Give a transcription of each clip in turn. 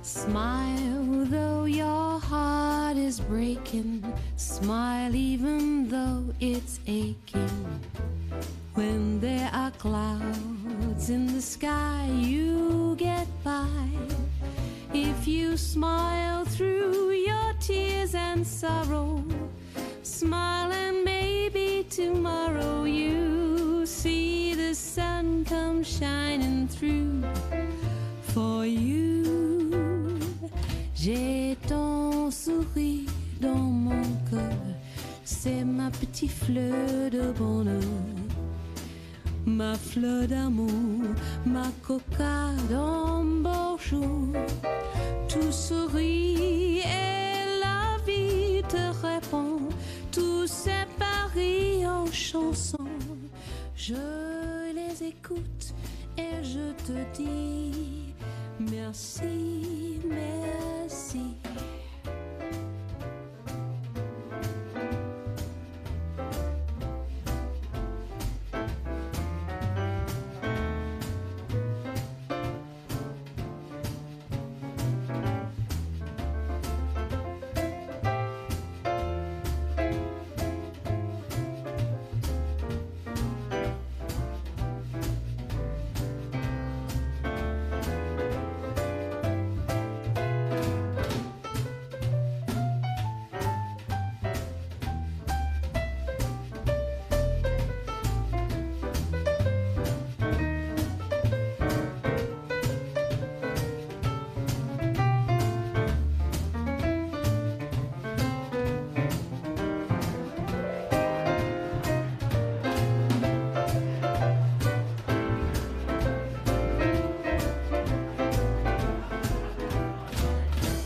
Smile though your heart is breaking. Smile even though it's aching. When there are clouds in the sky, you get by. If you smile through your tears and sorrow, smile and maybe tomorrow you see the sun come shining through for you. J'ai ton sourire dans mon cœur, c'est ma petite fleur de bonheur. Ma fleur d'amour, ma cocarde en beau jour. Tout sourit et la vie te répond. Tout c'est Paris en chansons. Je les écoute et je te dis merci, merci.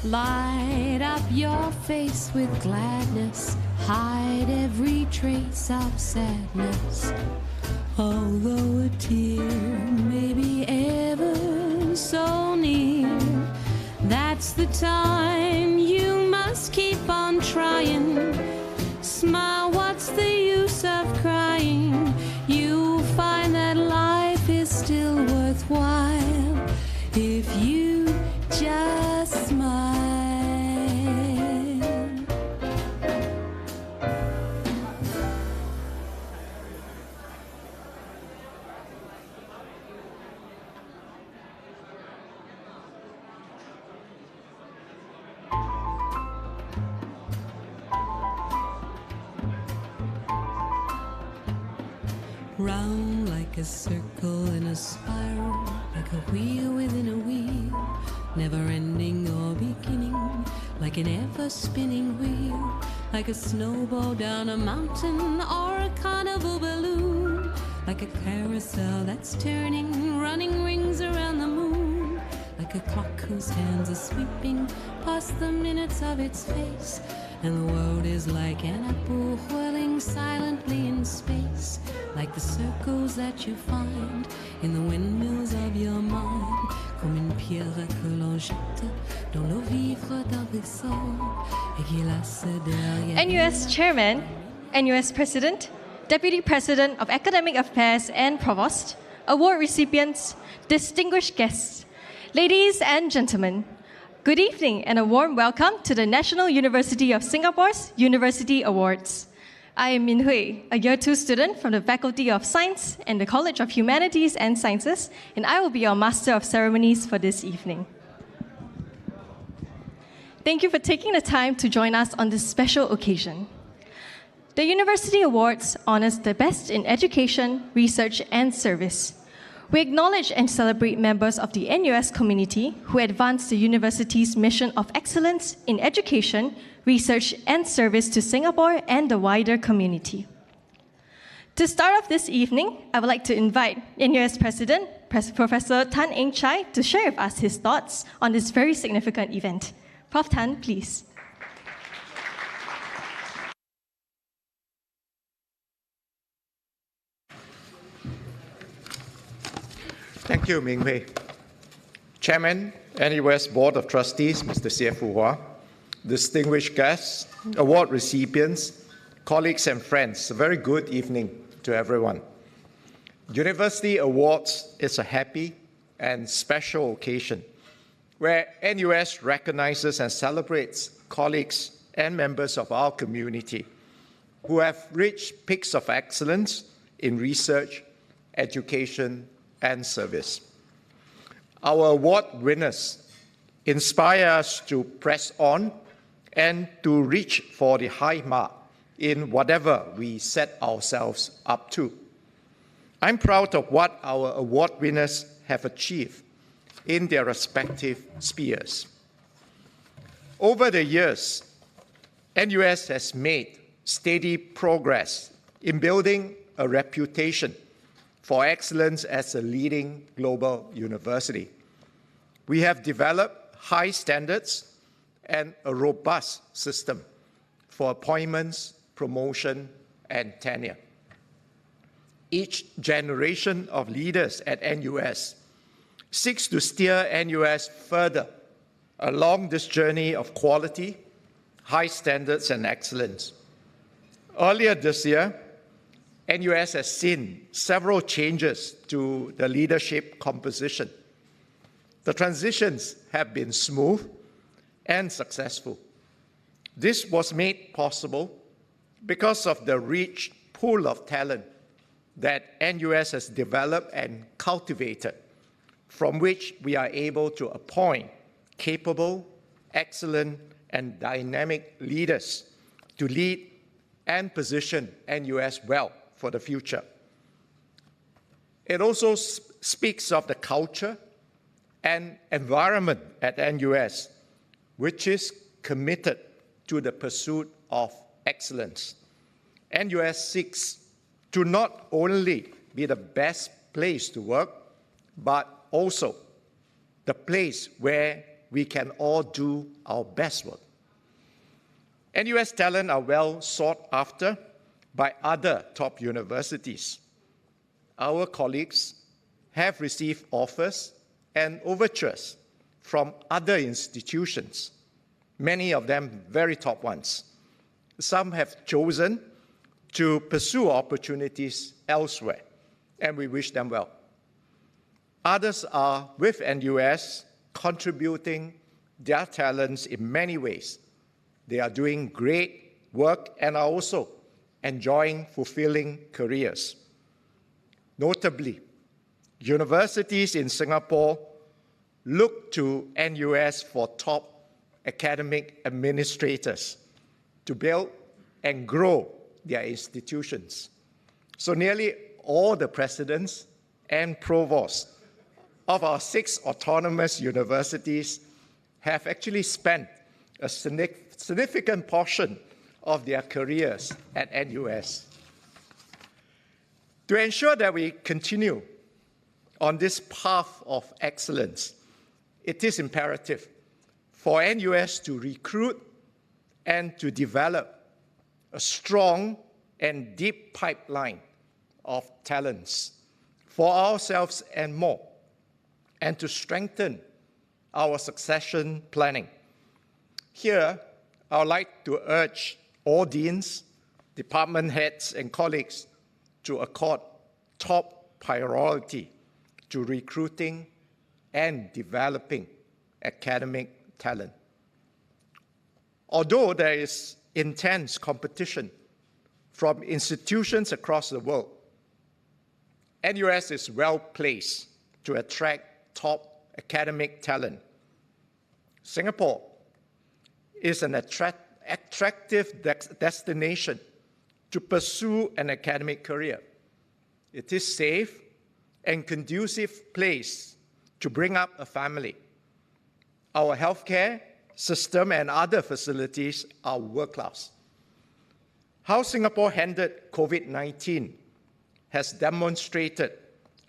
Light up your face with gladness, hide every trace of sadness. Although a tear may be ever so near, that's the time you must keep on trying. Smile, what's the use of crying? You'll find that life is still worthwhile if you just smile. Round like a circle in a spiral, like a wheel within a wheel, never ending or beginning, like an ever-spinning wheel, like a snowball down a mountain or a carnival balloon, like a carousel that's turning, running rings around the moon, like a clock whose hands are sweeping past the minutes of its face, and the world is like an apple whirling silently in space, like the circles that you find in the windmills of your mind, comme une pierre que l'on jette dans l'eau vivre d'un vaisseau et qui laisse derrière. NUS Chairman, NUS President, Deputy President of Academic Affairs and Provost, award recipients, distinguished guests, ladies and gentlemen, good evening and a warm welcome to the National University of Singapore's University Awards. I am Min Hui, a Year 2 student from the Faculty of Science and the College of Humanities and Sciences, and I will be your Master of Ceremonies for this evening. Thank you for taking the time to join us on this special occasion. The University Awards honors the best in education, research, and service. We acknowledge and celebrate members of the NUS community who advance the university's mission of excellence in education, research, and service to Singapore and the wider community. To start off this evening, I would like to invite NUS President, Professor Tan Eng Chai, to share with us his thoughts on this very significant event. Prof. Tan, please. Thank you, Ming Hui. Chairman, NUS Board of Trustees, Mr. Xie Fu Hua, distinguished guests, award recipients, colleagues and friends, a very good evening to everyone. University Awards is a happy and special occasion where NUS recognizes and celebrates colleagues and members of our community who have reached peaks of excellence in research, education, and service. Our award winners inspire us to press on and to reach for the high mark in whatever we set ourselves up to. I'm proud of what our award winners have achieved in their respective spheres. Over the years, NUS has made steady progress in building a reputation for excellence as a leading global university. We have developed high standards and a robust system for appointments, promotion, and tenure. Each generation of leaders at NUS seeks to steer NUS further along this journey of quality, high standards, and excellence. Earlier this year, NUS has seen several changes to the leadership composition. The transitions have been smooth and successful. This was made possible because of the rich pool of talent that NUS has developed and cultivated, from which we are able to appoint capable, excellent, and dynamic leaders to lead and position NUS well for the future. It also speaks of the culture and environment at NUS, which is committed to the pursuit of excellence. NUS seeks to not only be the best place to work, but also the place where we can all do our best work. NUS talent are well sought after by other top universities. Our colleagues have received offers and overtures from other institutions, many of them very top ones. Some have chosen to pursue opportunities elsewhere, and we wish them well. Others are with NUS, contributing their talents in many ways. They are doing great work and are also enjoying fulfilling careers. Notably, universities in Singapore look to NUS for top academic administrators to build and grow their institutions. So nearly all the presidents and provosts of our 6 autonomous universities have actually spent a significant portion of their careers at NUS. To ensure that we continue on this path of excellence, it is imperative for NUS to recruit and to develop a strong and deep pipeline of talents for ourselves and more, and to strengthen our succession planning. Here, I would like to urge all deans, department heads, and colleagues to accord top priority to recruiting and developing academic talent. Although there is intense competition from institutions across the world, NUS is well placed to attract top academic talent. Singapore is an attractive destination to pursue an academic career. It is safe and conducive place to bring up a family. Our healthcare system and other facilities are world-class. How Singapore handled COVID-19 has demonstrated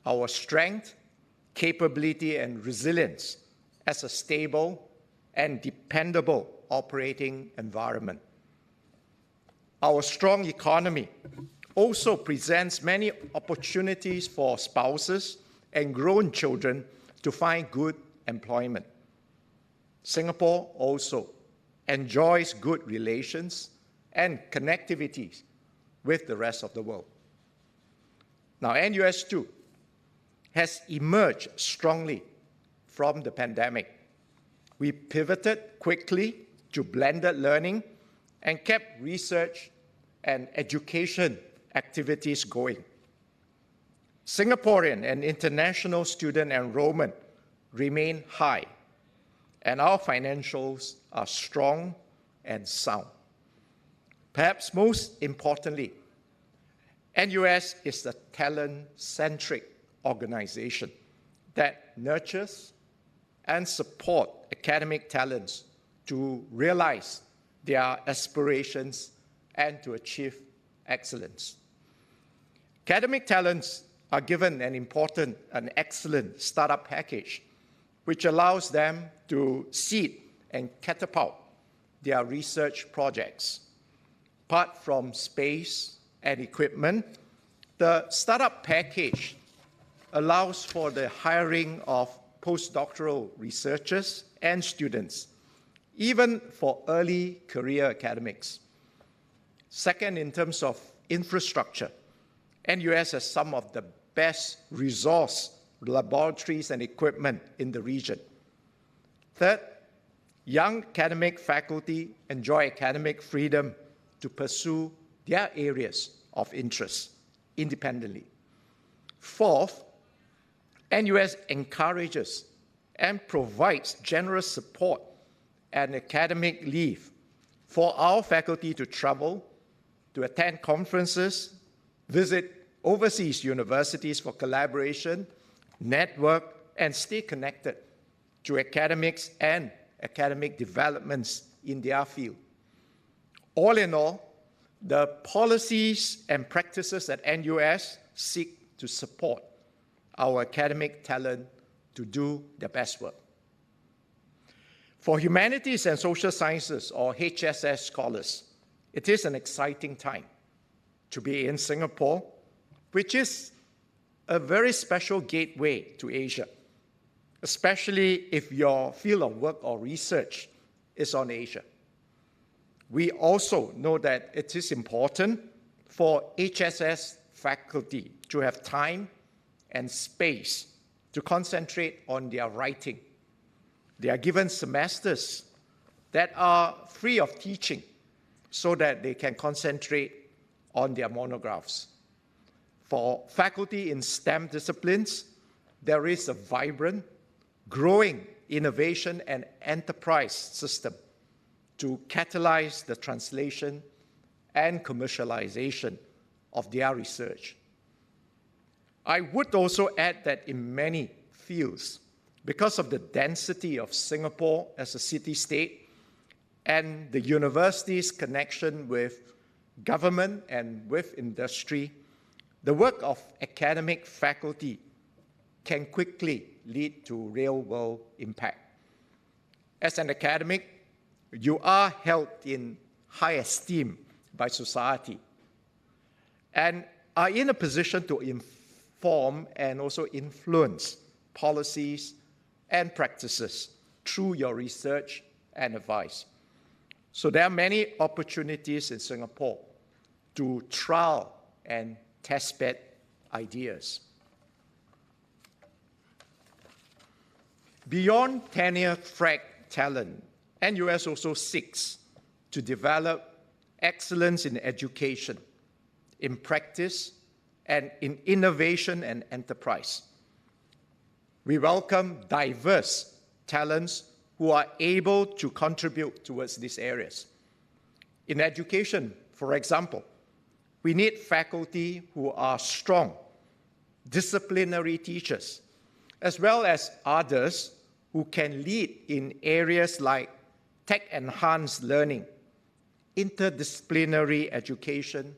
our strength, capability, and resilience as a stable and dependable operating environment. Our strong economy also presents many opportunities for spouses and grown children to find good employment. Singapore also enjoys good relations and connectivity with the rest of the world. Now, NUS too has emerged strongly from the pandemic. We pivoted quickly to blended learning and kept research and education activities going. Singaporean and international student enrollment remain high, and our financials are strong and sound. Perhaps most importantly, NUS is a talent-centric organization that nurtures and supports academic talents to realize their aspirations and to achieve excellence. Academic talents are given an excellent startup package, which allows them to seed and catapult their research projects. Apart from space and equipment, the startup package allows for the hiring of postdoctoral researchers and students, even for early career academics. Second, in terms of infrastructure, NUS has some of the best resource laboratories and equipment in the region. Third, young academic faculty enjoy academic freedom to pursue their areas of interest independently. Fourth, NUS encourages and provides generous support and academic leave for our faculty to travel, to attend conferences, visit overseas universities for collaboration, network, and stay connected to academics and academic developments in their field. All in all, the policies and practices at NUS seek to support our academic talent to do their best work. For humanities and social sciences, or HSS scholars, it is an exciting time to be in Singapore, which is a very special gateway to Asia, especially if your field of work or research is on Asia. We also know that it is important for HSS faculty to have time and space to concentrate on their writing. They are given semesters that are free of teaching so that they can concentrate on their monographs. For faculty in STEM disciplines, there is a vibrant, growing innovation and enterprise system to catalyze the translation and commercialization of their research. I would also add that in many fields, because of the density of Singapore as a city-state and the university's connection with government and with industry, the work of academic faculty can quickly lead to real-world impact. As an academic, you are held in high esteem by society and are in a position to inform and also influence policies and practices through your research and advice. So there are many opportunities in Singapore to trial and testbed ideas. Beyond tenure-track talent, NUS also seeks to develop excellence in education, in practice, and in innovation and enterprise. We welcome diverse talents who are able to contribute towards these areas. In education, for example, we need faculty who are strong, disciplinary teachers, as well as others who can lead in areas like tech-enhanced learning, interdisciplinary education,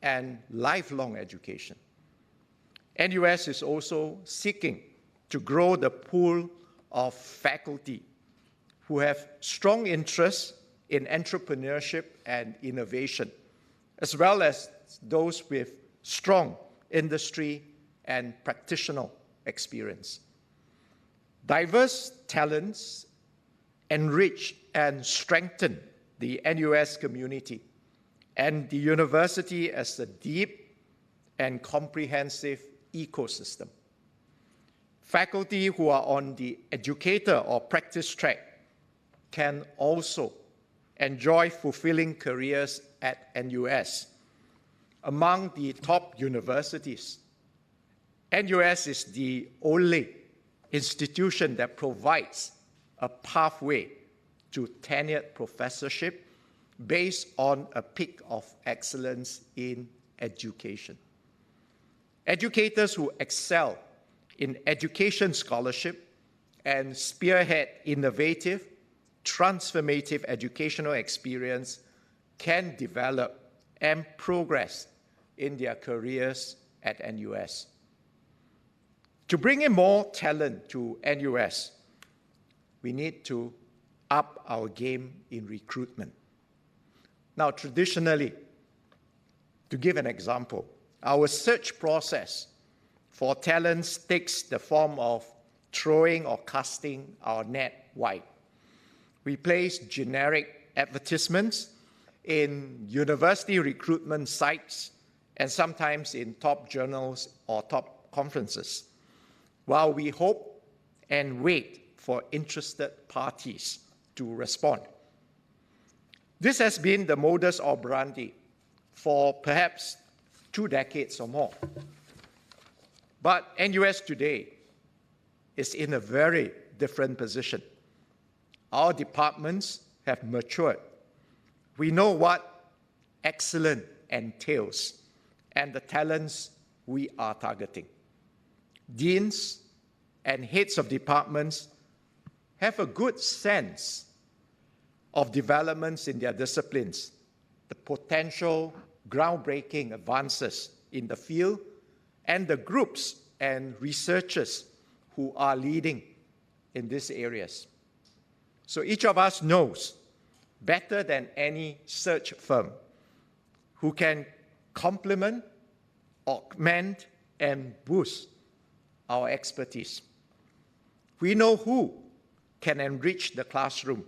and lifelong education. NUS is also seeking to grow the pool of faculty who have strong interests in entrepreneurship and innovation, as well as those with strong industry and practitioner experience. Diverse talents enrich and strengthen the NUS community and the university as a deep and comprehensive ecosystem. Faculty who are on the educator or practice track can also enjoy fulfilling careers at NUS among the top universities. NUS is the only institution that provides a pathway to tenured professorship based on a peak of excellence in education. Educators who excel in education scholarship and spearhead innovative, transformative educational experience can develop and progress in their careers at NUS. To bring in more talent to NUS, we need to up our game in recruitment. Now, traditionally, to give an example, our search process for talents takes the form of throwing or casting our net wide. We place generic advertisements in university recruitment sites and sometimes in top journals or top conferences, while we hope and wait for interested parties to respond. This has been the modus operandi for perhaps 2 decades or more. But NUS today is in a very different position. Our departments have matured. We know what excellence entails and the talents we are targeting. Deans and heads of departments have a good sense of developments in their disciplines, the potential groundbreaking advances in the field, and the groups and researchers who are leading in these areas. So each of us knows better than any search firm who can complement, augment, and boost our expertise. We know who can enrich the classroom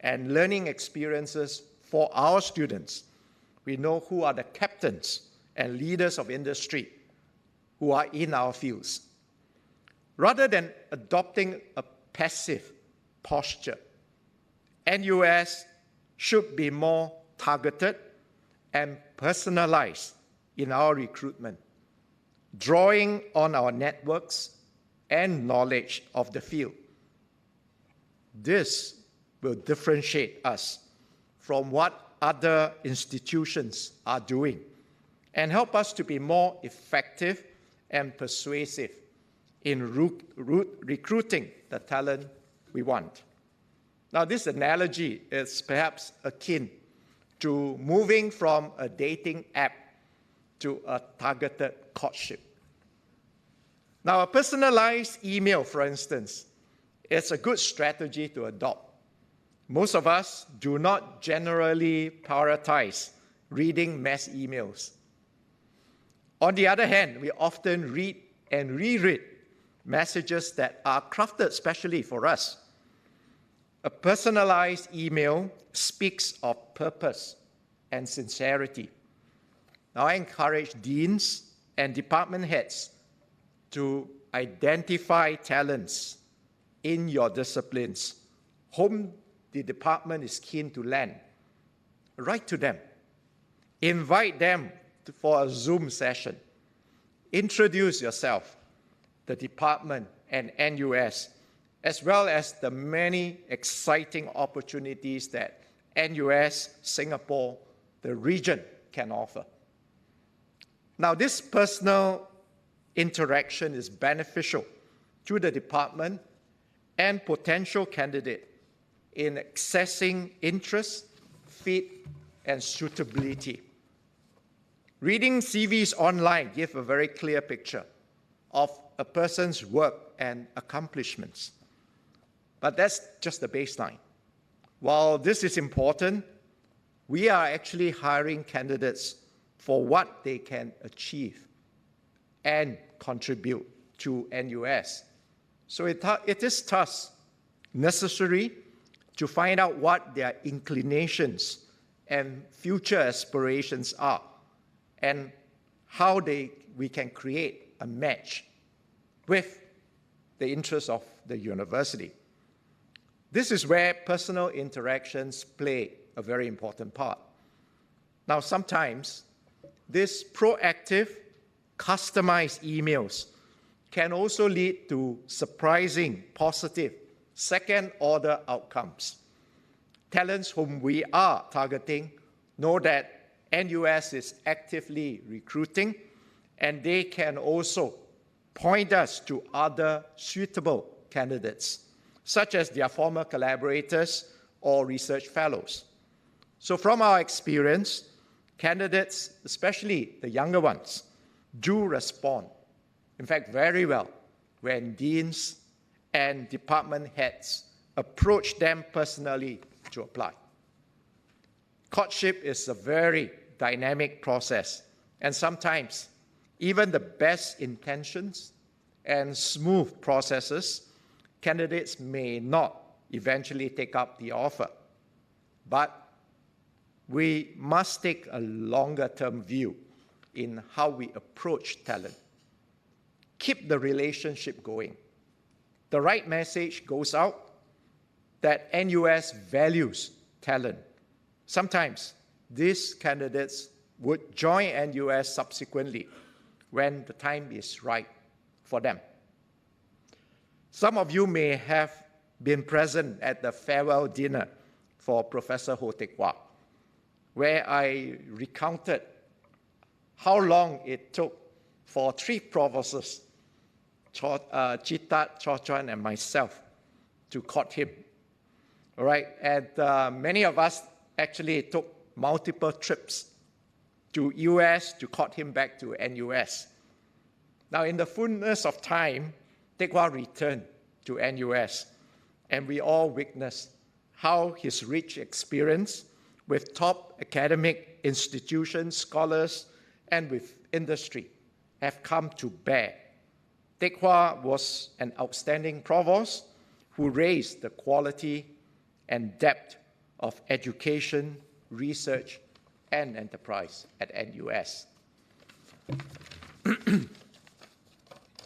and learning experiences for our students. We know who are the captains and leaders of industry who are in our fields. Rather than adopting a passive posture, NUS should be more targeted and personalized in our recruitment, drawing on our networks and knowledge of the field. This will differentiate us from what other institutions are doing and help us to be more effective and persuasive in recruiting the talent we want. Now, this analogy is perhaps akin to moving from a dating app to a targeted courtship. Now, a personalized email, for instance, is a good strategy to adopt. Most of us do not generally prioritize reading mass emails. On the other hand, we often read and reread messages that are crafted specially for us. A personalized email speaks of purpose and sincerity. Now, I encourage deans and department heads to identify talents in your disciplines whom the department is keen to land. Write to them. Invite them for a Zoom session. Introduce yourself, the department, and NUS, as well as the many exciting opportunities that NUS, Singapore, the region can offer. Now, this personal interaction is beneficial to the department and potential candidate in assessing interest, fit, and suitability. Reading CVs online gives a very clear picture of a person's work and accomplishments. But that's just the baseline. While this is important, we are actually hiring candidates for what they can achieve and contribute to NUS. So it is thus necessary to find out what their inclinations and future aspirations are and how we can create a match with the interests of the university. This is where personal interactions play a very important part. Now, sometimes these proactive, customized emails can also lead to surprising, positive, second-order outcomes. Talents whom we are targeting know that NUS is actively recruiting, and they can also point us to other suitable candidates, such as their former collaborators or research fellows. So from our experience, candidates, especially the younger ones, do respond, in fact, very well, when deans and department heads approach them personally to apply. Courtship is a very dynamic process, and sometimes even the best intentions and smooth processes, candidates may not eventually take up the offer. But we must take a longer-term view in how we approach talent. Keep the relationship going. The right message goes out that NUS values talent. Sometimes these candidates would join NUS subsequently when the time is right for them. Some of you may have been present at the farewell dinner for Professor Ho Teck Wah, where I recounted how long it took for 3 provosts, Chitat, Cho Chuan, and myself, to court him. All right, and many of us actually took multiple trips to US to court him back to NUS. Now, in the fullness of time, Teck Wah returned to NUS, and we all witnessed how his rich experience with top academic institutions, scholars, and with industry have come to bear. Teck Wah was an outstanding provost who raised the quality and depth of education, research, and enterprise at NUS.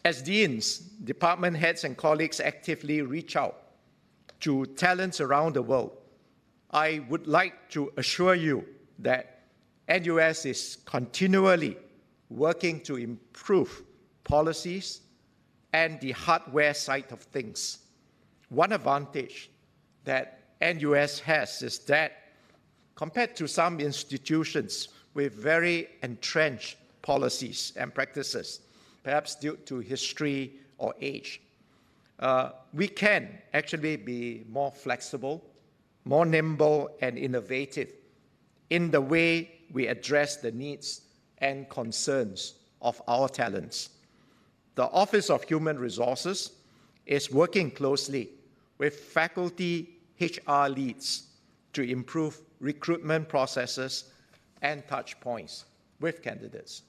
As deans, department heads, and colleagues actively reach out to talents around the world, I would like to assure you that NUS is continually working to improve policies and the hardware side of things. One advantage that NUS has is that compared to some institutions with very entrenched policies and practices, perhaps due to history or age, we can actually be more flexible, more nimble, and innovative in the way we address the needs and concerns of our talents. The Office of Human Resources is working closely with faculty HR leads to improve recruitment processes and touch points with candidates.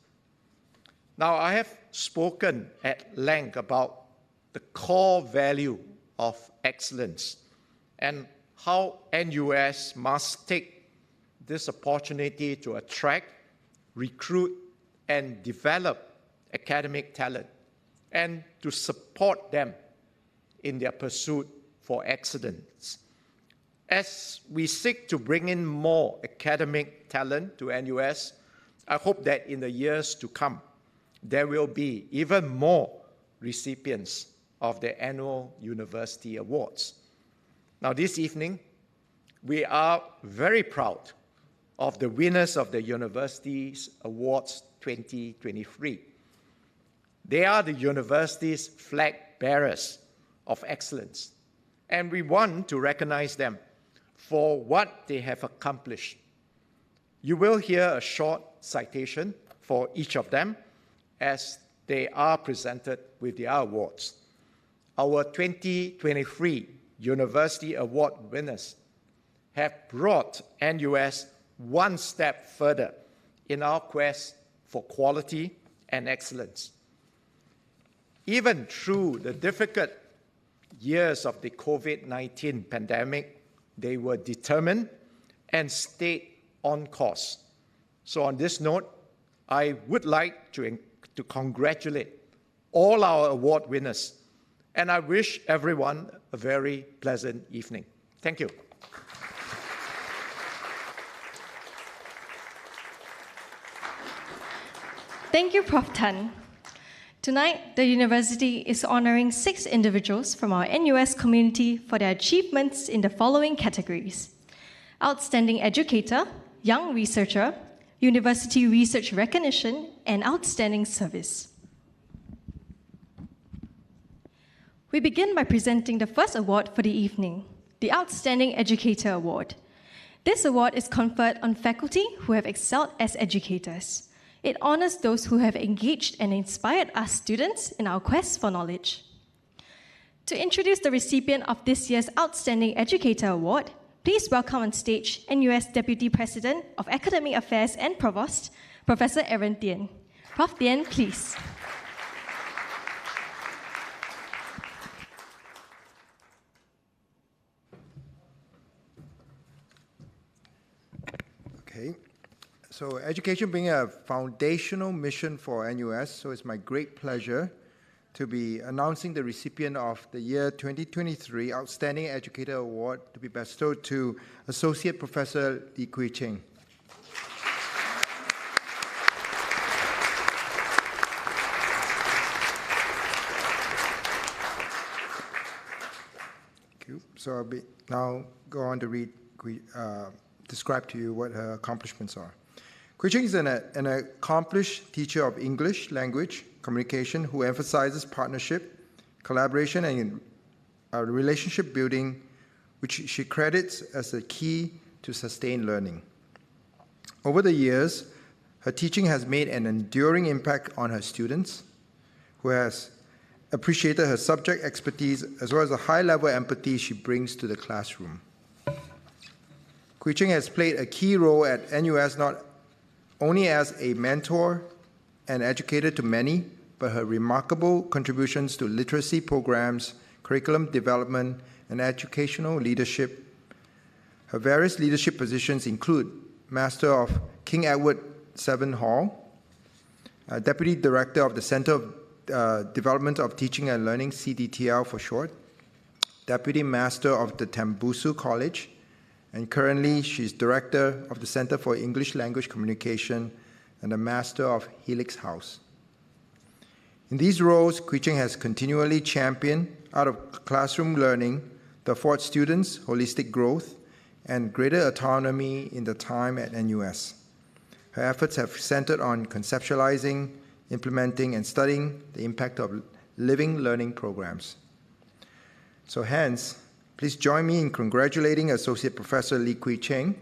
Now, I have spoken at length about the core value of excellence and how NUS must take this opportunity to attract, recruit, and develop academic talent, and to support them in their pursuit for excellence. As we seek to bring in more academic talent to NUS, I hope that in the years to come, there will be even more recipients of the annual University Awards. Now, this evening, we are very proud of the winners of the University's Awards 2023. They are the university's flag bearers of excellence, and we want to recognize them for what they have accomplished. You will hear a short citation for each of them as they are presented with their awards. Our 2023 University Award winners have brought NUS one step further in our quest for quality and excellence. Even through the difficult years of the COVID-19 pandemic, they were determined and stayed on course. So on this note, I would like to congratulate all our award winners and I wish everyone a very pleasant evening. Thank you. Thank you, Prof. Tan. Tonight, the university is honoring 6 individuals from our NUS community for their achievements in the following categories: Outstanding Educator, Young Researcher, University Research Recognition, and Outstanding Service. We begin by presenting the first award for the evening, the Outstanding Educator Award. This award is conferred on faculty who have excelled as educators. It honors those who have engaged and inspired us students in our quest for knowledge. To introduce the recipient of this year's Outstanding Educator Award, please welcome on stage NUS Deputy President of Academic Affairs and Provost, Professor Aaron Tien. Prof. Tien, please. Okay. So education being a foundational mission for NUS, so it's my great pleasure to be announcing the recipient of the year 2023 Outstanding Educator Award to be bestowed to Associate Professor Lee Kui Cheng. Thank you. So I'll now go on to describe to you what her accomplishments are. Kui Cheng is an accomplished teacher of English language communication who emphasizes partnership, collaboration, and relationship building, which she credits as the key to sustained learning. Over the years, her teaching has made an enduring impact on her students, who has appreciated her subject expertise as well as the high-level empathy she brings to the classroom. Kui Cheng has played a key role at NUS not only as a mentor and educator to many, but her remarkable contributions to literacy programs, curriculum development, and educational leadership. Her various leadership positions include Master of King Edward VII Hall, Deputy Director of the Center of Development of Teaching and Learning, CDTL for short, Deputy Master of the Tembusu College, and currently she's Director of the Center for English Language Communication and a Master of Helix House. In these roles, Kui Cheng has continually championed out of classroom learning to afford students holistic growth and greater autonomy in the time at NUS. Her efforts have centered on conceptualizing, implementing, and studying the impact of living learning programs. So hence, please join me in congratulating Associate Professor Lee Kui Cheng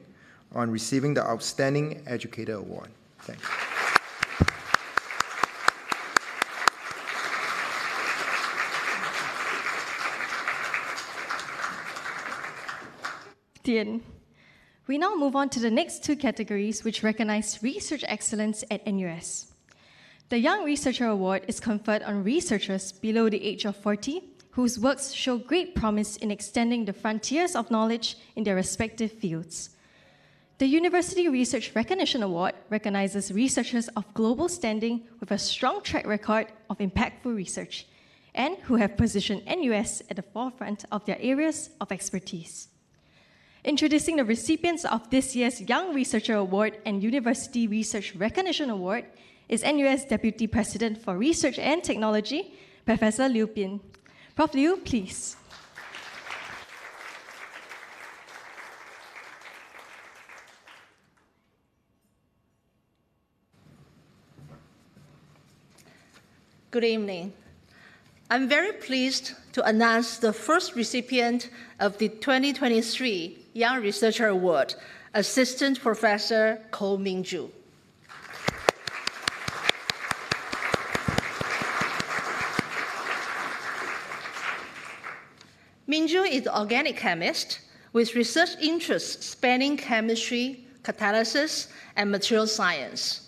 on receiving the Outstanding Educator Award. Thanks. Tien. We now move on to the next 2 categories which recognize research excellence at NUS. The Young Researcher Award is conferred on researchers below the age of 40 whose works show great promise in extending the frontiers of knowledge in their respective fields. The University Research Recognition Award recognizes researchers of global standing with a strong track record of impactful research and who have positioned NUS at the forefront of their areas of expertise. Introducing the recipients of this year's Young Researcher Award and University Research Recognition Award is NUS Deputy President for Research and Technology, Professor Liu Bin. Prof. Liu, please. Good evening. I'm very pleased to announce the first recipient of the 2023 Young Researcher Award, Assistant Professor Ko Mingju. Mingju is an organic chemist with research interests spanning chemistry, catalysis, and material science.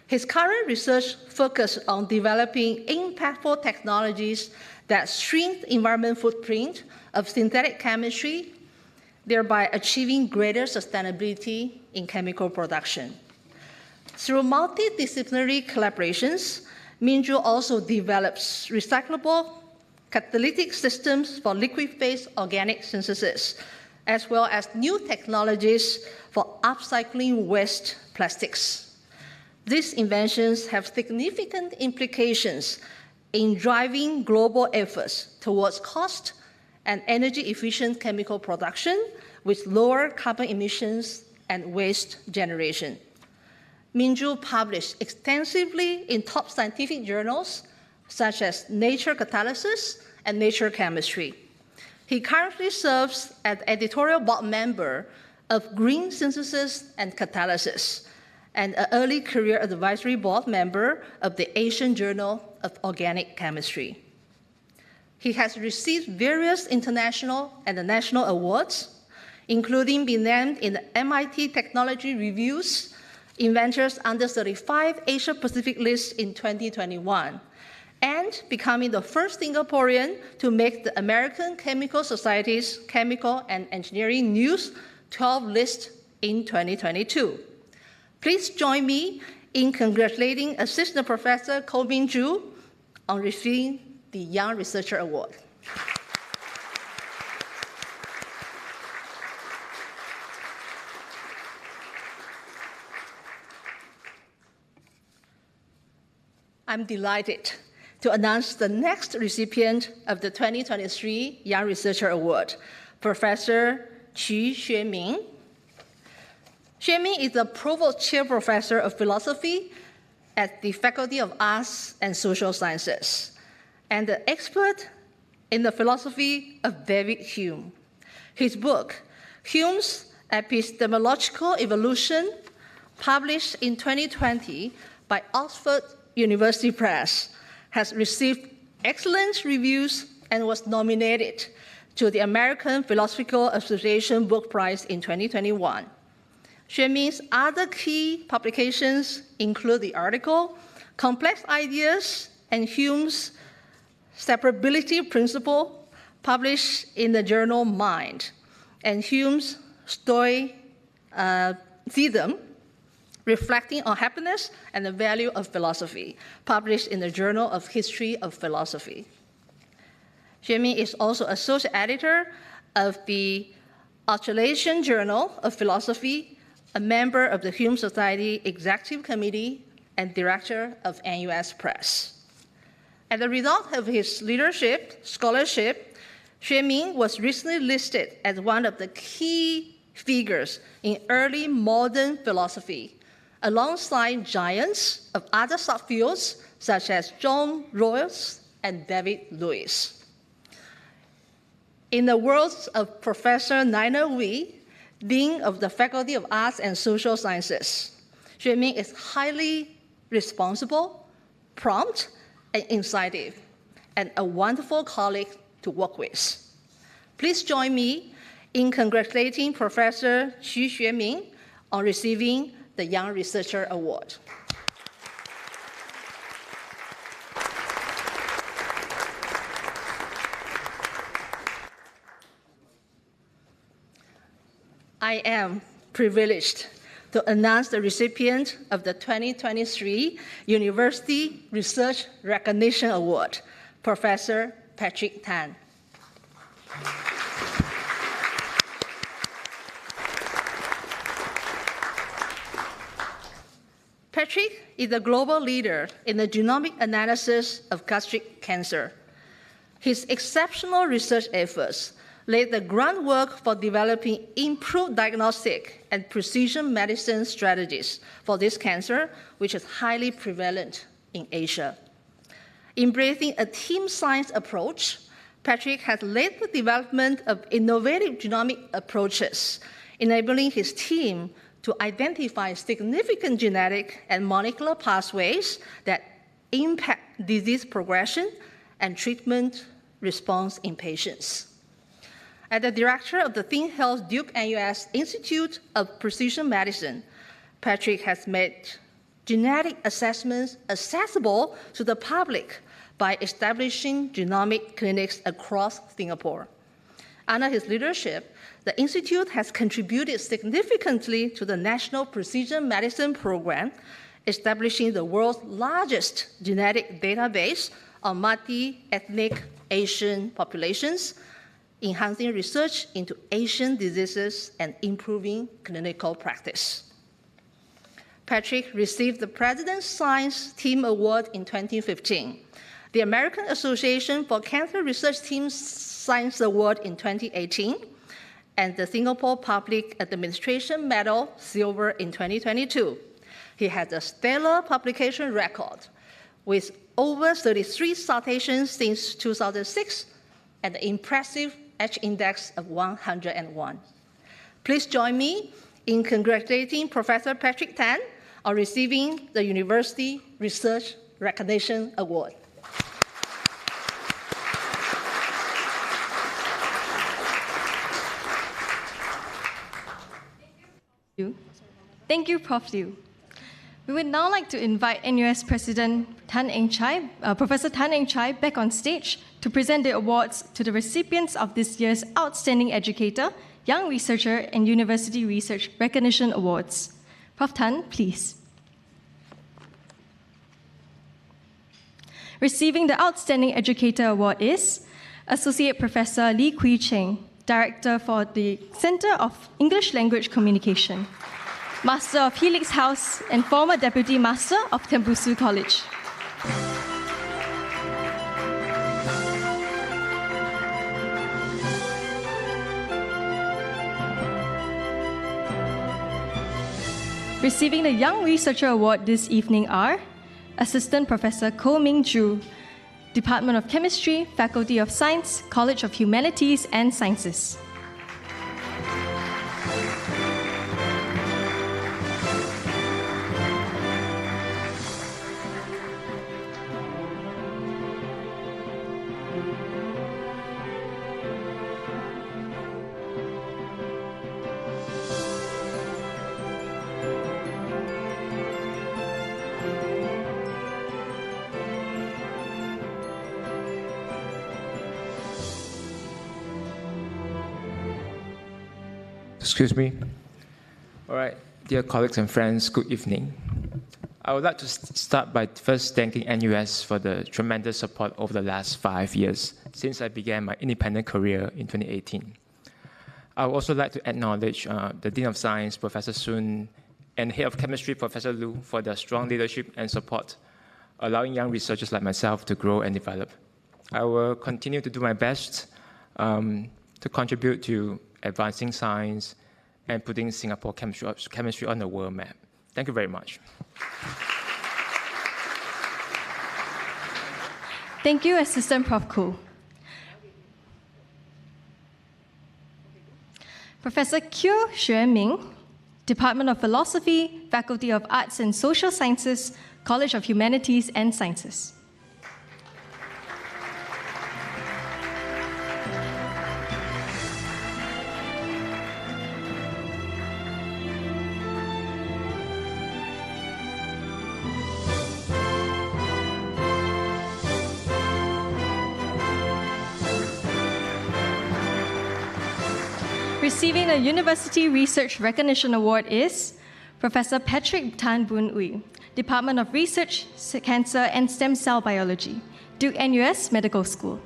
His current research focuses on developing impactful technologies that shrink the environmental footprint of synthetic chemistry, thereby achieving greater sustainability in chemical production. Through multidisciplinary collaborations, Mingju also develops recyclable catalytic systems for liquid-phase organic synthesis, as well as new technologies for upcycling waste plastics. These inventions have significant implications in driving global efforts towards cost and energy-efficient chemical production with lower carbon emissions and waste generation. Minju published extensively in top scientific journals such as Nature Catalysis and Nature Chemistry. He currently serves as editorial board member of Green Synthesis and Catalysis, and an early career advisory board member of the Asian Journal of Organic Chemistry. He has received various international and national awards, including being named in the MIT Technology Review's Inventors Under 35 Asia Pacific list in 2021, and becoming the first Singaporean to make the American Chemical Society's Chemical and Engineering News 12 list in 2022. Please join me in congratulating Assistant Professor Ko Min-ju on receiving the Young Researcher Award. I'm delighted to announce the next recipient of the 2023 Young Researcher Award, Professor Qu Xueming. Xueming is the Provost Chair Professor of Philosophy at the Faculty of Arts and Social Sciences, and an expert in the philosophy of David Hume. His book, Hume's Epistemological Evolution, published in 2020 by Oxford University Press, has received excellent reviews and was nominated to the American Philosophical Association Book Prize in 2021. Xueming's other key publications include the article, Complex Ideas and Hume's Separability Principle, published in the journal Mind, and Hume's Stoicism, Reflecting on Happiness and the Value of Philosophy, published in the Journal of History of Philosophy. Xueming is also associate editor of the Australasian Journal of Philosophy, a member of the Hume Society Executive Committee, and director of NUS Press. As a result of his leadership, scholarship, Xueming was recently listed as one of the key figures in early modern philosophy, alongside giants of other subfields such as John Rawls and David Lewis. In the words of Professor Nina Wee, Dean of the Faculty of Arts and Social Sciences, Xueming is highly responsible, prompt, and incisive, and a wonderful colleague to work with. Please join me in congratulating Professor Qu Xueming on receiving the Young Researcher Award. I am privileged to announce the recipient of the 2023 University Research Recognition Award, Professor Patrick Tan. Patrick is a global leader in the genomic analysis of gastric cancer. His exceptional research efforts laid the groundwork for developing improved diagnostic and precision medicine strategies for this cancer, which is highly prevalent in Asia. Embracing a team science approach, Patrick has led the development of innovative genomic approaches, enabling his team to identify significant genetic and molecular pathways that impact disease progression and treatment response in patients. As the director of the ThinkHealth Duke NUS Institute of Precision Medicine, Patrick has made genetic assessments accessible to the public by establishing genomic clinics across Singapore. Under his leadership, the Institute has contributed significantly to the National Precision Medicine Program, establishing the world's largest genetic database on multi-ethnic Asian populations, enhancing research into Asian diseases, and improving clinical practice. Patrick received the President's Science Team Award in 2015, the American Association for Cancer Research Team Science Award in 2018, and the Singapore Public Administration Medal Silver in 2022. He has a stellar publication record with over 33 citations since 2006 and an impressive H index of 101. Please join me in congratulating Professor Patrick Tan on receiving the University Research Recognition Award. Thank you, Prof. Liu. We would now like to invite NUS President Professor Tan Eng Chai back on stage to present the awards to the recipients of this year's Outstanding Educator, Young Researcher, and University Research Recognition Awards. Prof. Tan, please. Receiving the Outstanding Educator Award is Associate Professor Lee Kui Cheng, Director for the Center of English Language Communication, Master of Helix House, and former Deputy Master of Tembusu College. Receiving the Young Researcher Award this evening are Assistant Professor Ko Ming Ju, Department of Chemistry, Faculty of Science, College of Humanities and Sciences. Excuse me. All right, dear colleagues and friends, good evening. I would like to start by first thanking NUS for the tremendous support over the last 5 years since I began my independent career in 2018. I would also like to acknowledge the Dean of Science, Professor Sun, and Head of Chemistry, Professor Lu, for their strong leadership and support, allowing young researchers like myself to grow and develop. I will continue to do my best to contribute to advancing science and putting Singapore chemistry on the world map. Thank you very much. Thank you, Assistant Prof. Ko. Professor Kyu Xue Ming, Department of Philosophy, Faculty of Arts and Social Sciences, College of Humanities and Sciences. Receiving the University Research Recognition Award is Professor Patrick Tan Boon Ooi, Department of Research, Cancer and Stem Cell Biology, Duke NUS Medical School.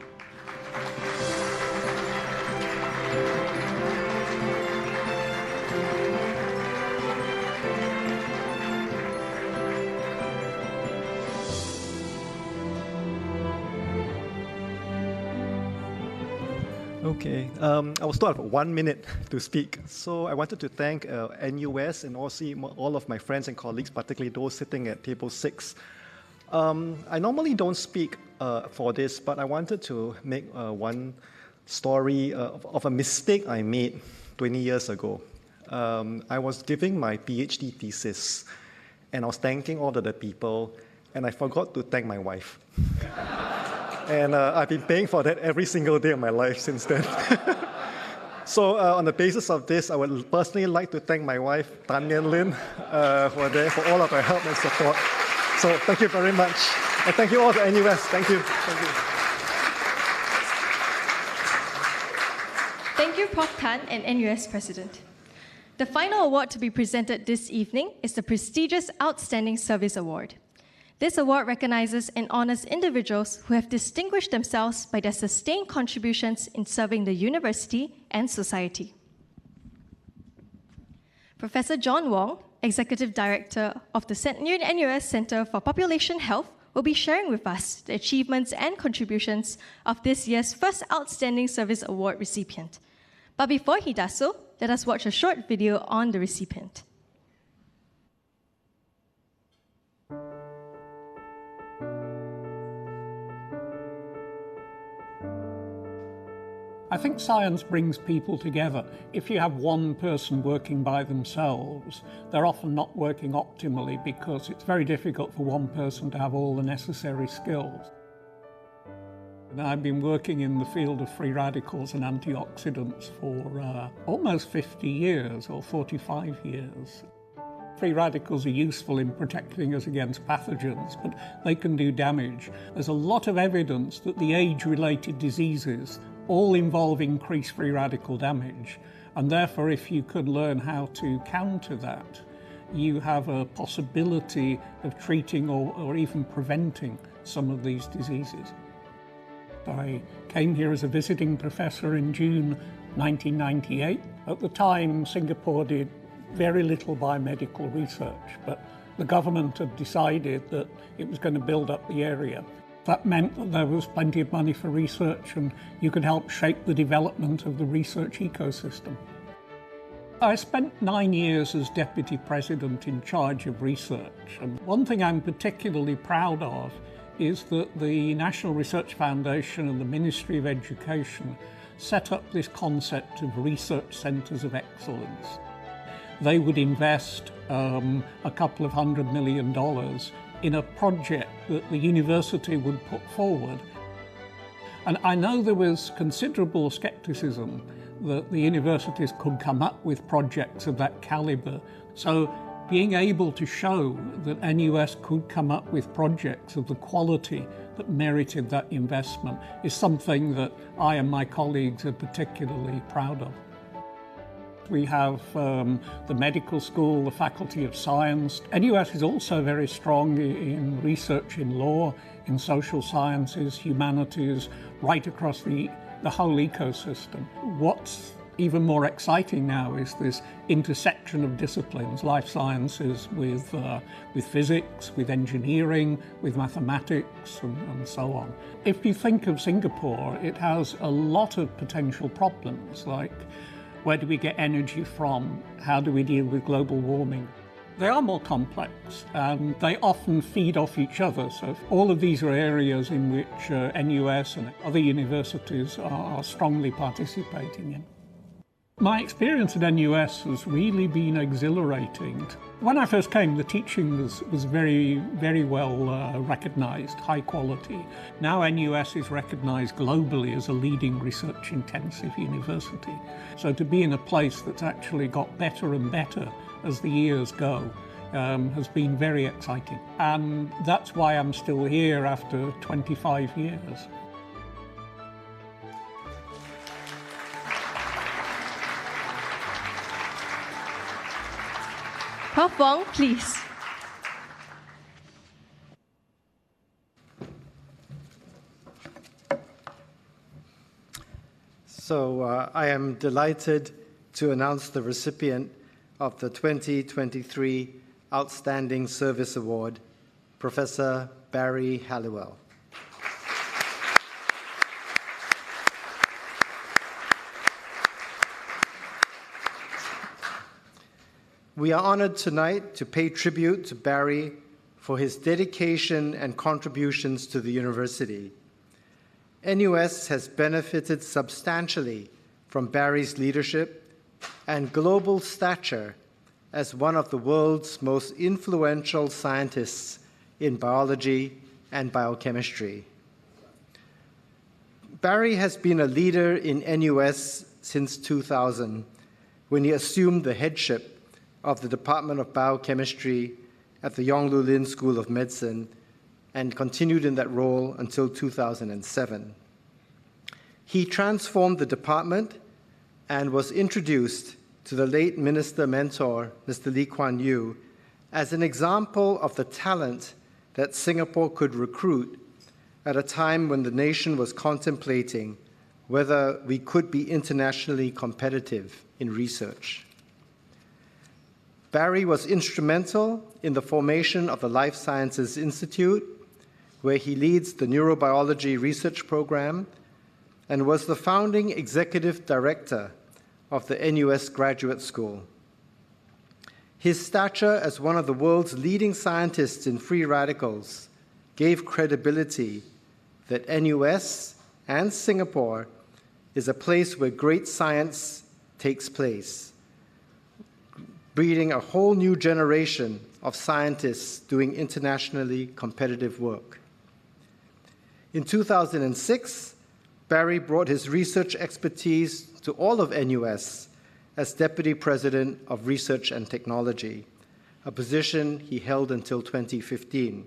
Okay, I will start with 1 minute to speak. So I wanted to thank NUS and also all of my friends and colleagues, particularly those sitting at table 6. I normally don't speak for this, but I wanted to make one story of a mistake I made 20 years ago. I was giving my PhD thesis, and I was thanking all of the people, and I forgot to thank my wife. And I've been paying for that every single day of my life since then. So on the basis of this, I would personally like to thank my wife, Tan Mien Lin, for all of her help and support. So thank you very much. And thank you all to NUS. Thank you. Thank you. Thank you, Prof. Tan and NUS President. The final award to be presented this evening is the prestigious Outstanding Service Award. This award recognizes and honors individuals who have distinguished themselves by their sustained contributions in serving the university and society. Professor John Wong, Executive Director of the NUS Center for Population Health, will be sharing with us the achievements and contributions of this year's first Outstanding Service Award recipient. But before he does so, let us watch a short video on the recipient. I think science brings people together. If you have one person working by themselves, they're often not working optimally because it's very difficult for one person to have all the necessary skills. And I've been working in the field of free radicals and antioxidants for almost 50 years or 45 years. Free radicals are useful in protecting us against pathogens, but they can do damage. There's a lot of evidence that the age-related diseases all involve increased free radical damage, and therefore if you could learn how to counter that, you have a possibility of treating or even preventing some of these diseases. I came here as a visiting professor in June 1998. At the time, Singapore did very little biomedical research, but the government had decided that it was going to build up the area. That meant that there was plenty of money for research and you could help shape the development of the research ecosystem. I spent 9 years as deputy president in charge of research, and one thing I'm particularly proud of is that the National Research Foundation and the Ministry of Education set up this concept of research centres of excellence. They would invest a couple of $100 million in a project that the university would put forward. And I know there was considerable scepticism that the universities could come up with projects of that calibre. So being able to show that NUS could come up with projects of the quality that merited that investment is something that I and my colleagues are particularly proud of. We have the medical school, the Faculty of Science. NUS is also very strong in research in law, in social sciences, humanities, right across the whole ecosystem. What's even more exciting now is this intersection of disciplines, life sciences with physics, with engineering, with mathematics, and so on. If you think of Singapore, it has a lot of potential problems, like where do we get energy from? How do we deal with global warming? They are more complex and they often feed off each other. So all of these are areas in which NUS and other universities are strongly participating in. My experience at NUS has really been exhilarating. When I first came, the teaching was very, very well recognised, high quality. Now NUS is recognised globally as a leading research-intensive university. So to be in a place that's actually got better and better as the years go has been very exciting. And that's why I'm still here after 25 years. Prof. Wong, please. So I am delighted to announce the recipient of the 2023 Outstanding Service Award, Professor Barry Halliwell. We are honored tonight to pay tribute to Barry for his dedication and contributions to the university. NUS has benefited substantially from Barry's leadership and global stature as one of the world's most influential scientists in biology and biochemistry. Barry has been a leader in NUS since 2000, when he assumed the headship of the Department of Biochemistry at the Yongloo Lin School of Medicine and continued in that role until 2007. He transformed the department and was introduced to the late minister mentor, Mr. Lee Kuan Yew, as an example of the talent that Singapore could recruit at a time when the nation was contemplating whether we could be internationally competitive in research. Barry was instrumental in the formation of the Life Sciences Institute, where he leads the neurobiology research program and was the founding executive director of the NUS Graduate School. His stature as one of the world's leading scientists in free radicals gave credibility that NUS and Singapore is a place where great science takes place, breeding a whole new generation of scientists doing internationally competitive work. In 2006, Barry brought his research expertise to all of NUS as Deputy President of Research and Technology, a position he held until 2015.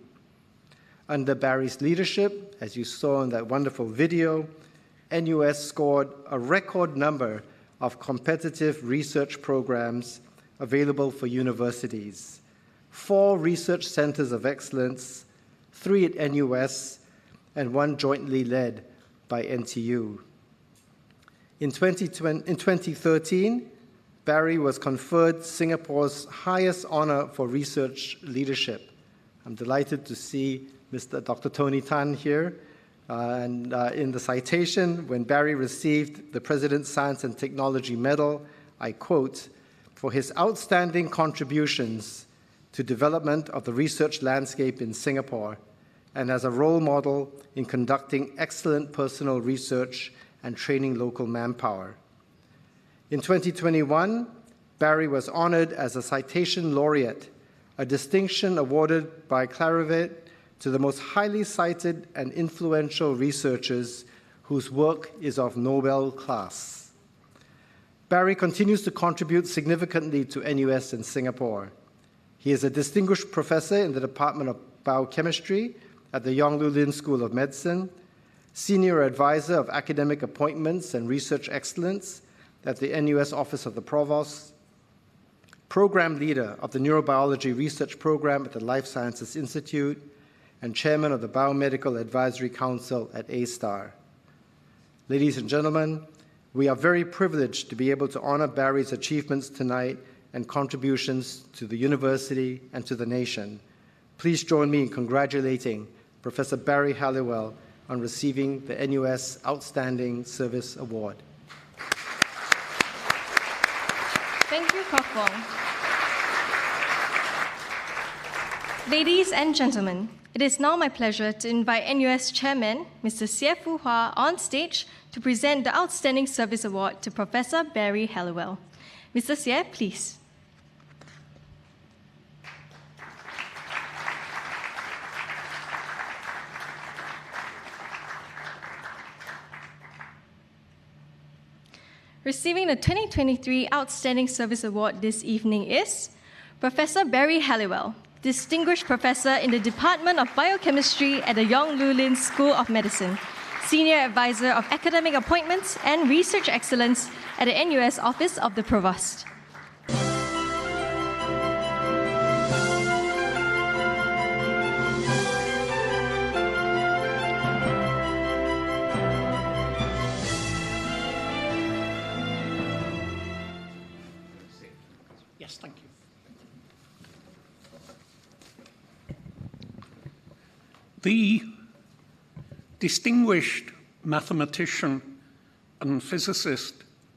Under Barry's leadership, as you saw in that wonderful video, NUS scored a record number of competitive research programs available for universities, 4 research centers of excellence, 3 at NUS, and 1 jointly led by NTU. In 2013, Barry was conferred Singapore's highest honor for research leadership. I'm delighted to see Dr. Tony Tan here. In the citation, when Barry received the President's Science and Technology Medal, I quote, "For his outstanding contributions to development of the research landscape in Singapore and as a role model in conducting excellent personal research and training local manpower." In 2021, Barry was honored as a citation laureate, a distinction awarded by Clarivet to the most highly cited and influential researchers whose work is of Nobel class. Barry continues to contribute significantly to NUS in Singapore. He is a distinguished professor in the Department of Biochemistry at the Yong Loo Lin School of Medicine, senior advisor of academic appointments and research excellence at the NUS Office of the Provost, program leader of the Neurobiology Research Program at the Life Sciences Institute, and chairman of the Biomedical Advisory Council at A*STAR. Ladies and gentlemen, we are very privileged to be able to honor Barry's achievements tonight and contributions to the university and to the nation. Please join me in congratulating Professor Barry Halliwell on receiving the NUS Outstanding Service Award. Thank you, Prof. Wong. Ladies and gentlemen, it is now my pleasure to invite NUS Chairman, Mr. Sieh Fu Hua, on stage to present the Outstanding Service Award to Professor Barry Halliwell. Mr. Sieh, please. Receiving the 2023 Outstanding Service Award this evening is Professor Barry Halliwell, Distinguished Professor in the Department of Biochemistry at the Yong Loo Lin School of Medicine, Senior Advisor of Academic Appointments and Research Excellence at the NUS Office of the Provost. Yes, thank you. The distinguished mathematician and physicist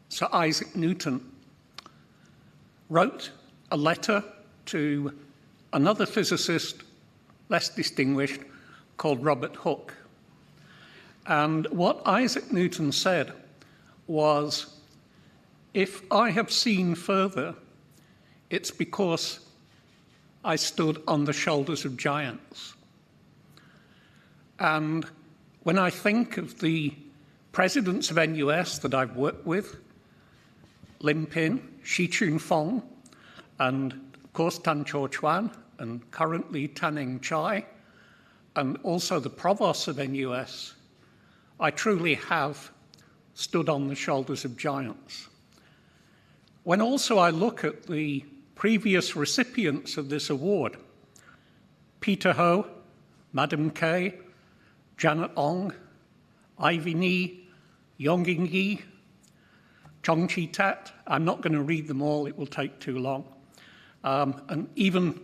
Sir Isaac Newton wrote a letter to another physicist, less distinguished, called Robert Hooke. And what Isaac Newton said was, "If I have seen further, it's because I stood on the shoulders of giants." And when I think of the presidents of NUS that I've worked with, Lim Pin, Shi Chun Fong, and of course Tan Cho Chuan, and currently Tan Chai, and also the provost of NUS, I truly have stood on the shoulders of giants. When also I look at the previous recipients of this award, Peter Ho, Madam Kay, Janet Ong, Ivy Ni, Yonging Yi, Chong Chi Tat. I'm not going to read them all, it will take too long. And even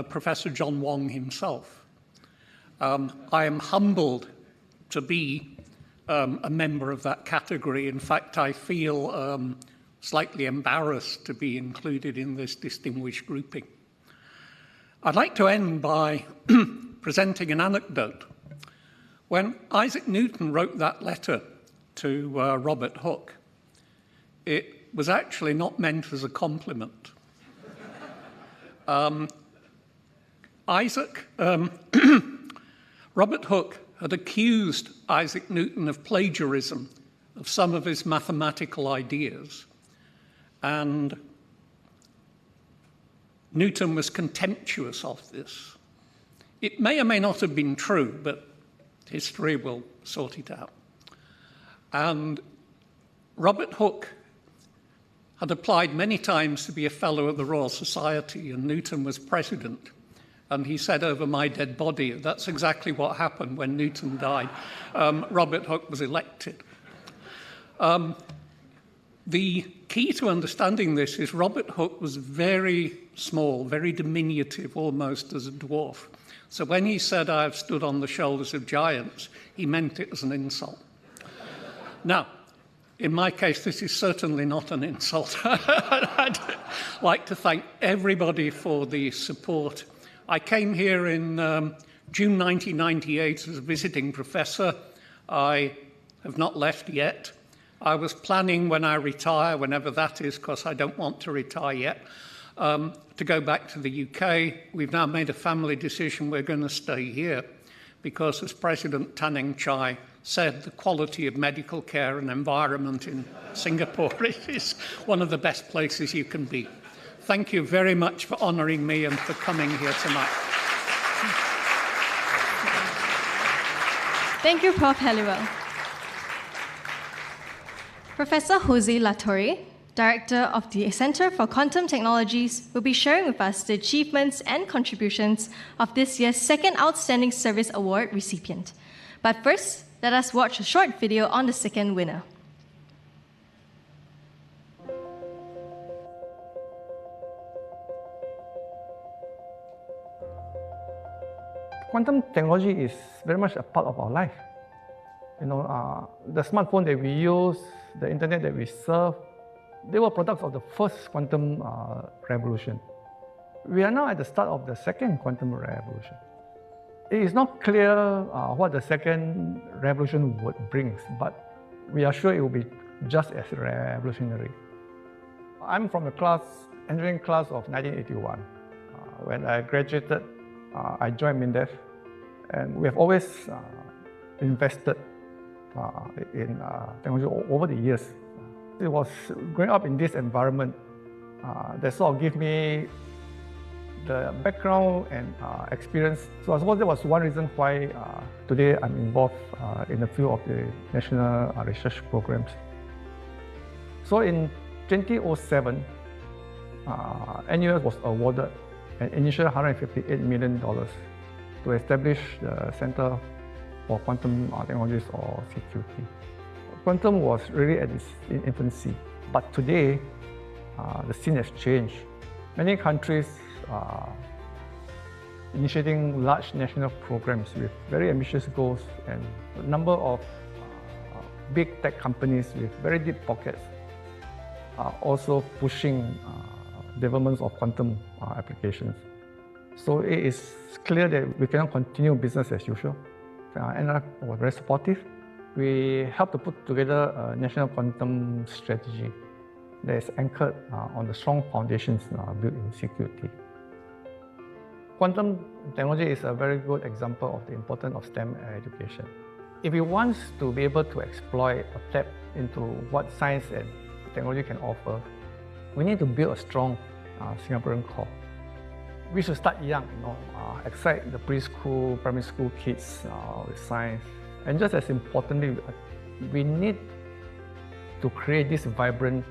Professor John Wong himself. I am humbled to be a member of that category. In fact, I feel slightly embarrassed to be included in this distinguished grouping. I'd like to end by presenting an anecdote. When Isaac Newton wrote that letter to Robert Hooke, it was actually not meant as a compliment. Robert Hooke had accused Isaac Newton of plagiarism of some of his mathematical ideas, and Newton was contemptuous of this. It may or may not have been true, but history will sort it out. And Robert Hooke had applied many times to be a fellow of the Royal Society, and Newton was president. And he said over my dead body, that's exactly what happened when Newton died. Robert Hooke was elected. The key to understanding this is Robert Hooke was very small, very diminutive, almost as a dwarf. So when he said, "I've stood on the shoulders of giants," he meant it as an insult. Now, in my case, this is certainly not an insult. I'd like to thank everybody for the support. I came here in June 1998 as a visiting professor. I have not left yet. I was planning when I retire, whenever that is, because I don't want to retire yet, to go back to the UK. We've now made a family decision we're going to stay here because, as President Tan Chai said, the quality of medical care and environment in Singapore is one of the best places you can be. Thank you very much for honouring me and for coming here tonight. Thank you, Prof. Halliwell. Professor Jose Latorre, Director of the Center for Quantum Technologies, will be sharing with us the achievements and contributions of this year's second Outstanding Service Award recipient. But first, let us watch a short video on the second winner. Quantum technology is very much a part of our life. You know, the smartphone that we use, the internet that we surf, they were products of the first quantum revolution. We are now at the start of the second quantum revolution. It is not clear what the second revolution would bring, but we are sure it will be just as revolutionary. I'm from the engineering class of 1981. When I graduated, I joined MINDEF, and we have always invested in technology over the years. It was growing up in this environment that sort of gave me the background and experience. So I suppose that was one reason why today I'm involved in the field of the national research programs. So in 2007, NUS was awarded an initial $158 million to establish the Center for Quantum Technologies, or CQT. Quantum was really at its infancy, but today the scene has changed. Many countries are initiating large national programs with very ambitious goals, and a number of big tech companies with very deep pockets are also pushing developments of quantum applications. So it is clear that we cannot continue business as usual. NRF was very supportive. We helped to put together a national quantum strategy that is anchored on the strong foundations built in CQT. Quantum technology is a very good example of the importance of STEM education. If we want to be able to exploit or tap into what science and technology can offer, we need to build a strong Singaporean core. We should start young, excite the preschool, primary school kids with science. And just as importantly, we need to create this vibrant,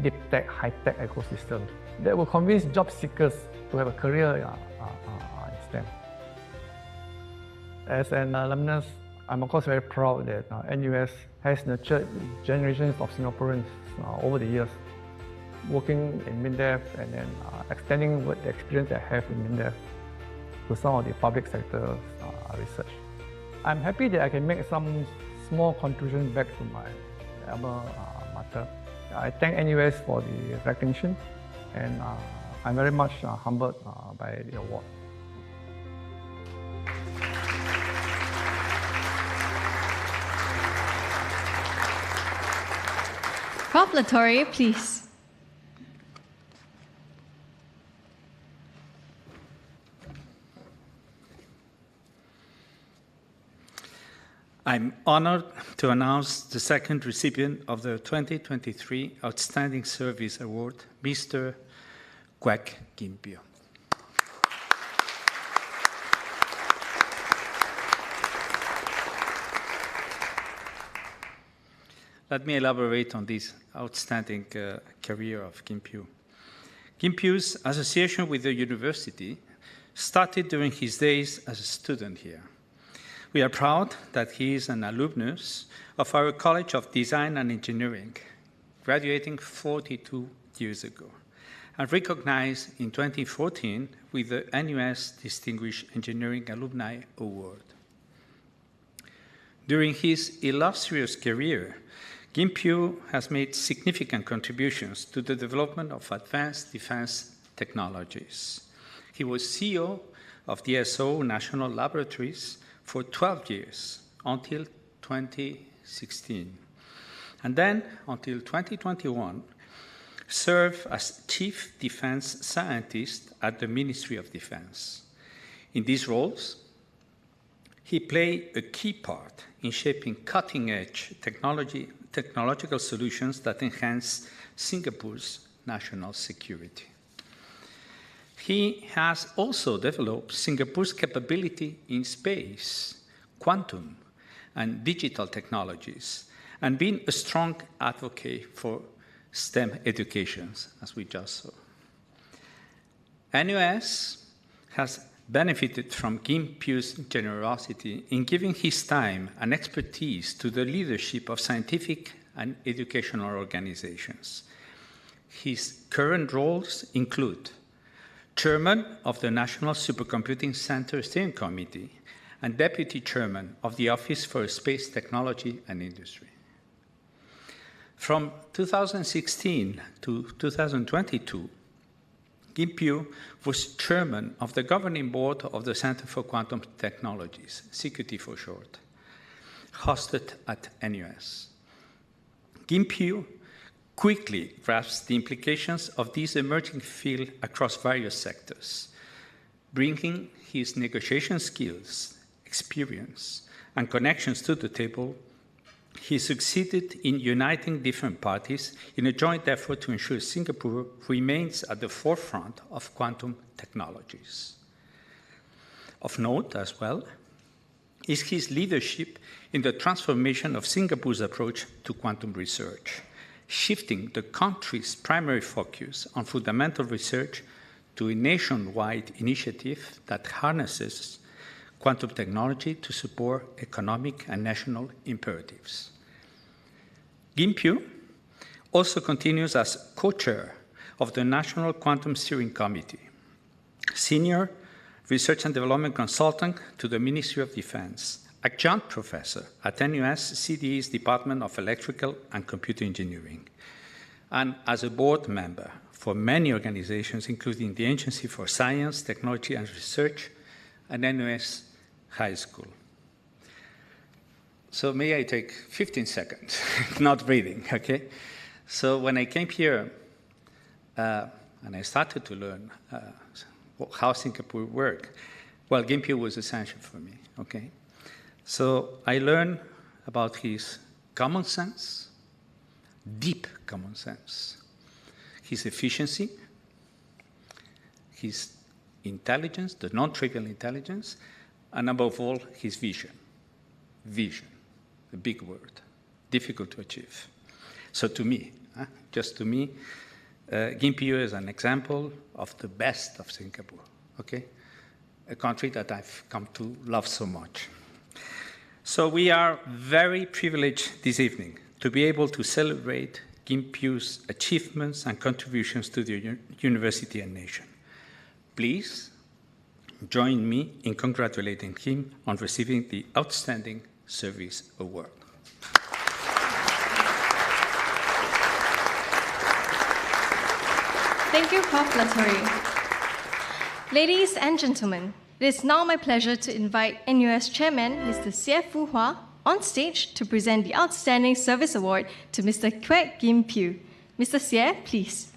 deep tech, high tech ecosystem that will convince job seekers to have a career in STEM. As an alumnus, I'm of course very proud that NUS has nurtured generations of Singaporeans over the years, working in MINDEF and then extending the experience I have in MINDEF to some of the public sector research. I'm happy that I can make some small contribution back to my alma mater. I thank NUS for the recognition, and I'm very much humbled by the award. Prof. Latore, please. I'm honored to announce the second recipient of the 2023 Outstanding Service Award, Mr. Kwek Kim Pyo. Let me elaborate on this outstanding career of Kim Pyo. Kim Pyo's association with the university started during his days as a student here. We are proud that he is an alumnus of our College of Design and Engineering, graduating 42 years ago, and recognized in 2014 with the NUS Distinguished Engineering Alumni Award. During his illustrious career, Kim Pyo has made significant contributions to the development of advanced defense technologies. He was CEO of DSO National Laboratories for 12 years, until 2016. And then, until 2021, served as Chief Defense Scientist at the Ministry of Defense. In these roles, he played a key part in shaping cutting-edge technological solutions that enhance Singapore's national security. He has also developed Singapore's capability in space, quantum, and digital technologies, and been a strong advocate for STEM education, as we just saw. NUS has benefited from Kim Pyo's generosity in giving his time and expertise to the leadership of scientific and educational organizations. His current roles include Chairman of the National Supercomputing Center Steering Committee and Deputy Chairman of the Office for Space Technology and Industry. From 2016 to 2022, Kim Pyo was Chairman of the Governing Board of the Center for Quantum Technologies, CQT for short, hosted at NUS. Kim Pyo quickly grasped the implications of this emerging field across various sectors, bringing his negotiation skills, experience, and connections to the table. He succeeded in uniting different parties in a joint effort to ensure Singapore remains at the forefront of quantum technologies. Of note as well is his leadership in the transformation of Singapore's approach to quantum research, shifting the country's primary focus on fundamental research to a nationwide initiative that harnesses quantum technology to support economic and national imperatives. Kim Pyo also continues as co-chair of the National Quantum Steering Committee, senior research and development consultant to the Ministry of Defense, adjunct professor at NUS CDE's Department of Electrical and Computer Engineering, and as a board member for many organizations, including the Agency for Science, Technology and Research, and NUS High School. So may I take 15 seconds, not reading, okay? So when I came here and I started to learn how Singapore works, well, Kim Pyo was essential for me, okay? So I learned about his common sense, deep common sense, his efficiency, his intelligence, the non-trivial intelligence, and above all, his vision. Vision, a big word, difficult to achieve. So to me, just to me, Kim Pyo is an example of the best of Singapore, okay? A country that I've come to love so much. So we are very privileged this evening to be able to celebrate Kim Pu's achievements and contributions to the university and nation. Please join me in congratulating him on receiving the Outstanding Service Award. Thank you, Prof. Latourie. Ladies and gentlemen, it is now my pleasure to invite NUS Chairman Mr. Xie Fu Hua on stage to present the Outstanding Service Award to Mr. Kwek Kim Pu. Mr. Xie, please.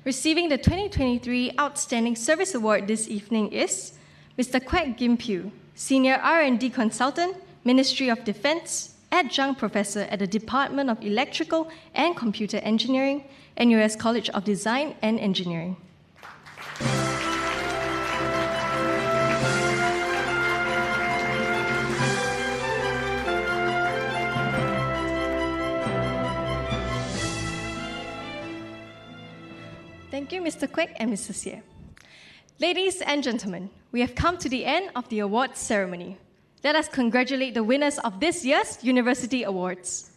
Receiving the 2023 Outstanding Service Award this evening is Mr. Kwek Kim Pu, Senior R&D Consultant, Ministry of Defense, Adjunct Professor at the Department of Electrical and Computer Engineering, NUS College of Design and Engineering. Thank you, Mr. Kwek and Mr. Xie. Ladies and gentlemen, we have come to the end of the awards ceremony. Let us congratulate the winners of this year's University Awards.